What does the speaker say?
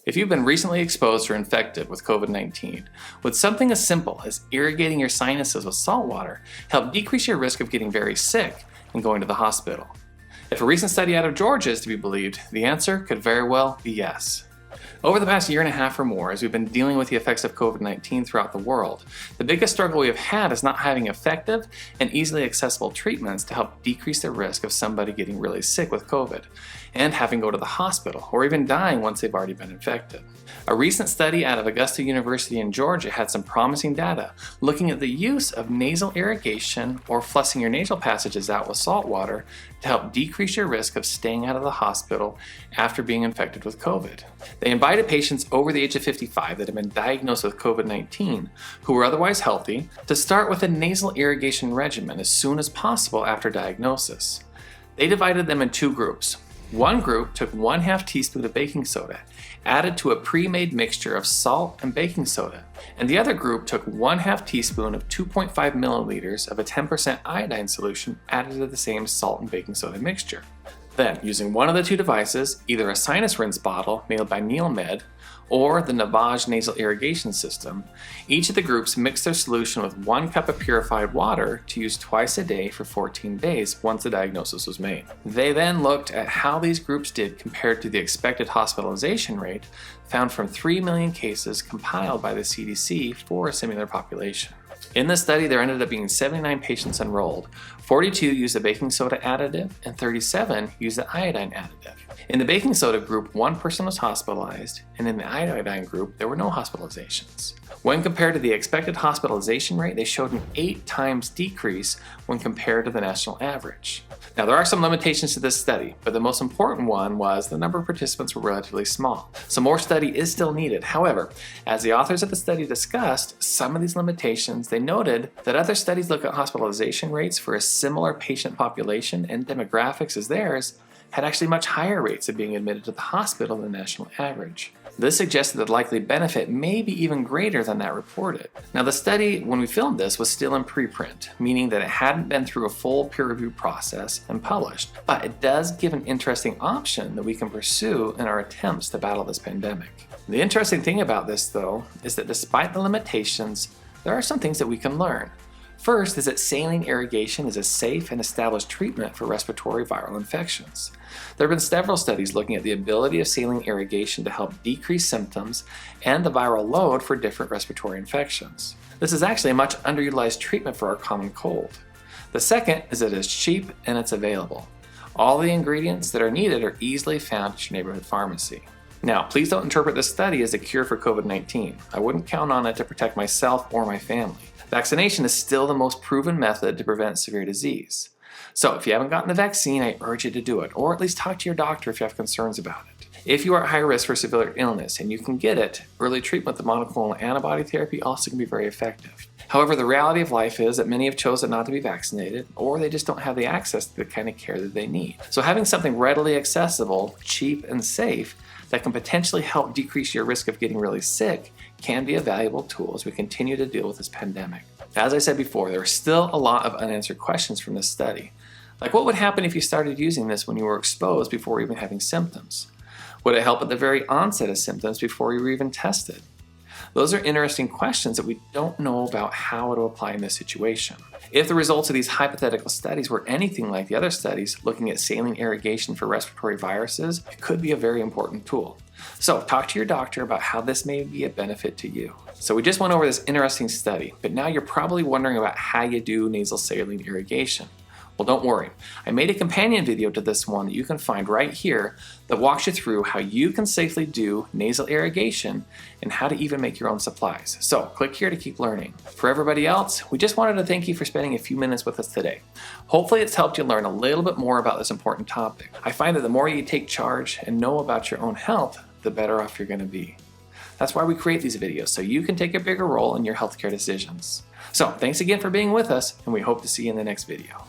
If you've been recently exposed or infected with COVID-19, would something as simple as irrigating your sinuses with salt water help decrease your risk of getting very sick and going to the hospital? If a recent study out of Georgia is to be believed, the answer could very well be yes. Over the past year and a half or more, as we've been dealing with the effects of COVID-19 throughout the world, the biggest struggle we have had is not having effective and easily accessible treatments to help decrease the risk of somebody getting really sick with COVID and having to go to the hospital or even dying once they've already been infected. A recent study out of Augusta University in Georgia had some promising data looking at the use of nasal irrigation or flushing your nasal passages out with salt water to help decrease your risk of staying out of the hospital after being infected with COVID. They invited patients over the age of 55 that had been diagnosed with COVID-19 who were otherwise healthy to start with a nasal irrigation regimen as soon as possible after diagnosis. They divided them in two groups. One group took 1/2 teaspoon of baking soda, added to a pre-made mixture of salt and baking soda, and the other group took 1/2 teaspoon of 2.5 milliliters of a 10% iodine solution added to the same salt and baking soda mixture. Then, using one of the two devices, either a sinus rinse bottle made by NeilMed or the Navage nasal irrigation system, each of the groups mixed their solution with 1 cup of purified water to use twice a day for 14 days once the diagnosis was made. They then looked at how these groups did compared to the expected hospitalization rate found from 3 million cases compiled by the CDC for a similar population. In this study, there ended up being 79 patients enrolled. 42 used the baking soda additive and 37 used the iodine additive. In the baking soda group, 1 person was hospitalized, and in the iodine group, there were no hospitalizations. When compared to the expected hospitalization rate, they showed an 8 times decrease when compared to the national average. Now, there are some limitations to this study, but the most important one was the number of participants were relatively small. So more study is still needed. However, as the authors of the study discussed some of these limitations, they noted that other studies look at hospitalization rates for a similar patient population and demographics as theirs had actually much higher rates of being admitted to the hospital than the national average. This suggested that the likely benefit may be even greater than that reported. Now, the study, when we filmed this, was still in preprint, meaning that it hadn't been through a full peer review process and published, but it does give an interesting option that we can pursue in our attempts to battle this pandemic. The interesting thing about this, though, is that despite the limitations, there are some things that we can learn. First is that saline irrigation is a safe and established treatment for respiratory viral infections. There have been several studies looking at the ability of saline irrigation to help decrease symptoms and the viral load for different respiratory infections. This is actually a much underutilized treatment for our common cold. The second is that it's cheap and it's available. All the ingredients that are needed are easily found at your neighborhood pharmacy. Now, please don't interpret this study as a cure for COVID-19. I wouldn't count on it to protect myself or my family. Vaccination is still the most proven method to prevent severe disease. So if you haven't gotten the vaccine, I urge you to do it, or at least talk to your doctor if you have concerns about it. If you are at high risk for severe illness and you can get it, early treatment with monoclonal antibody therapy also can be very effective. However, the reality of life is that many have chosen not to be vaccinated, or they just don't have the access to the kind of care that they need. So having something readily accessible, cheap, and safe that can potentially help decrease your risk of getting really sick can be a valuable tool as we continue to deal with this pandemic. As I said before, there are still a lot of unanswered questions from this study. Like, what would happen if you started using this when you were exposed before even having symptoms? Would it help at the very onset of symptoms before you were even tested? Those are interesting questions that we don't know about how to apply in this situation. If the results of these hypothetical studies were anything like the other studies looking at saline irrigation for respiratory viruses, it could be a very important tool. So talk to your doctor about how this may be a benefit to you. So we just went over this interesting study, but now you're probably wondering about how you do nasal saline irrigation. Well, don't worry. I made a companion video to this one that you can find right here that walks you through how you can safely do nasal irrigation and how to even make your own supplies. So click here to keep learning. For everybody else, we just wanted to thank you for spending a few minutes with us today. Hopefully it's helped you learn a little bit more about this important topic. I find that the more you take charge and know about your own health, the better off you're going to be. That's why we create these videos, so you can take a bigger role in your healthcare decisions. So thanks again for being with us, and we hope to see you in the next video.